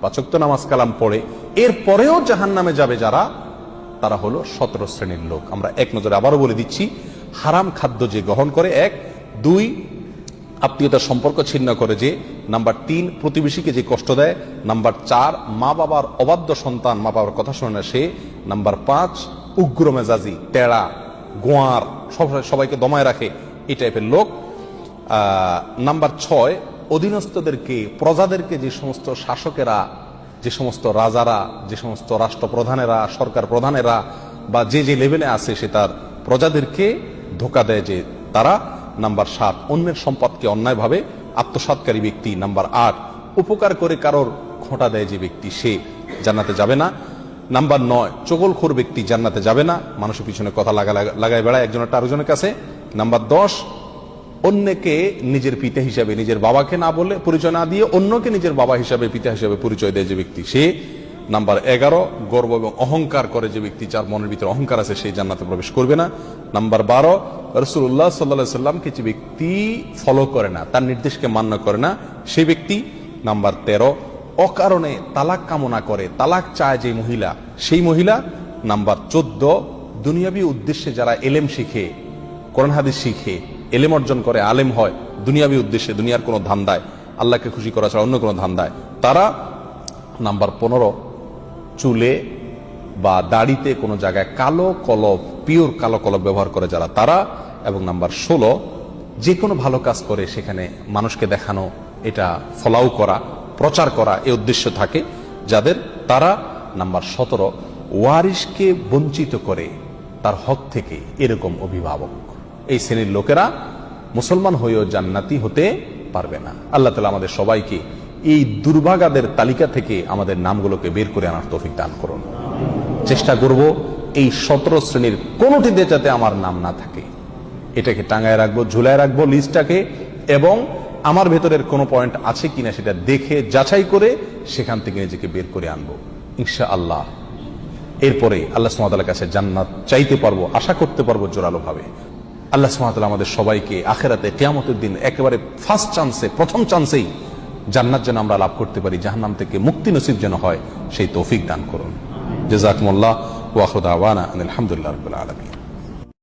5 ওয়াক্ত নামাজ কালাম পড়ে, এরপরেও জাহান্নামে যাবে যারা, তারা হলো 17 শ্রেণীর লোক। আমরা এক নজরে আবারও বলে দিচ্ছি, হারাম খাদ্য যে গ্রহণ করে, 1, 2 আত্মীয়তার সম্পর্ক ছিন্ন করে যে, নাম্বার 3 প্রতিবেশীকে যে কষ্ট দেয়, নাম্বার 4 মা বাবার অবাধ্য সন্তান, মা বাবার কথা শোনে না সে, নাম্বার 5 উগ্র মেজাজি, টেড়া, গোয়ার, সবাইকে দমায় রাখে, এই টাইপের লোক। নাম্বার 6 অধীনস্থদেরকে, প্রজাদেরকে, যে সমস্ত শাসকেরা, যে সমস্ত রাজারা, যে সমস্ত রাষ্ট্রপ্রধানেরা, সরকার প্রধানেরা বা যে যে লেভেলে আছে সে তার প্রজাদেরকে ধোঁকা দেয় যে তারা। নাম্বার 7 অন্যের সম্পদকে অন্যায়ভাবে আত্মসাৎকারী ব্যক্তি। নাম্বার 8 উপকার করে কারোর খোঁটা দেয় যে ব্যক্তি, সে জান্নাতে যাবে না। নাম্বার 9 চগলখোর ব্যক্তি জান্নাতে যাবে না, মানুষের পিছনে কথা লাগায় বেড়ায় একজনের আরেকজনের কাছে। নাম্বার 10 অন্যকে নিজের পিতা হিসাবে, নিজের বাবাকে না বলে, পরিচয় না দিয়ে অন্যকে নিজের বাবা হিসাবে, পিতা হিসাবে পরিচয় দেয় যে ব্যক্তি, সে। নাম্বার 11 গর্ব এবং অহংকার করে যে ব্যক্তি, যার মনের ভিতরে অহংকার আছে, সেই জান্নাতে প্রবেশ করবে না। নাম্বার 12 রাসূলুল্লাহ সাল্লাল্লাহু আলাইহি সাল্লামকে যে ব্যক্তি ফলো করে না, তার নির্দেশকে মান্য করে না, সেই ব্যক্তি। নাম্বার 13 অকারণে তালাক কামনা করে, তালাক চায় যে মহিলা, সেই মহিলা। নাম্বার 14 দুনিয়াবী উদ্দেশ্যে যারা এলেম শিখে, কোরআন হাদিস শিখে, এলেম অর্জন করে, আলেম হয় দুনিয়াবী উদ্দেশ্যে, দুনিয়ার কোনো ধান্দায়, আল্লাহকে খুশি করা ছাড়া অন্য কোনো ধান্দায়, তারা। নাম্বার 15 চুলে বা দাড়িতে কোনো জায়গায় কালো কলব, পিওর কালো কলব ব্যবহার করে যারা, তারা। এবং নাম্বার 16 যে কোনো ভালো কাজ করে সেখানে মানুষকে দেখানো, এটা ফলাও করা, প্রচার করা, এই উদ্দেশ্য থাকে যাদের, তারা। নাম্বার 17 ওয়ারিশকে বঞ্চিত করে তার হক থেকে, এরকম অভিভাবক। এই শ্রেণীর লোকেরা মুসলমান হয়েও জান্নাতি হতে পারবে না। আল্লাহ তাআলা আমাদের সবাইকে এই দুর্ভাগাদের তালিকা থেকে আমাদের নামগুলোকে বের করে আনার তৌফিক দান করুন। চেষ্টা করব এই 17 শ্রেণীর কোনোটিতে যাতে আমার নাম না থাকে, এটাকে টাঙায় রাখবো, ঝুলায় রাখবো লিস্টটাকে, এবং আমার ভেতরের কোনো পয়েন্ট আছে কিনা সেটা দেখে যাচাই করে সেখান থেকে নিজেকে বের করে আনবো ইনশাআল্লাহ। এরপরে আল্লাহ সুবহানাহু ওয়া তাআলার কাছে জান্নাত চাইতে পারবো, আশা করতে পারবো জোরালো ভাবে। আল্লাহ সুবহানাহু ওয়া তাআলা আমাদের সবাইকে আখিরাতে কিয়ামতের দিন একেবারে ফার্স্ট চান্সে, প্রথম চান্সেই জান্নাত যেন আমরা লাভ করতে পারি, জাহান্নাম থেকে মুক্তি নসিব যেন হয়, সেই তৌফিক দান করুন। জাযাকুমুল্লাহ ওয়া আখিরু দাওয়ানা আলহামদুলিল্লাহি রাব্বিল আলামিন।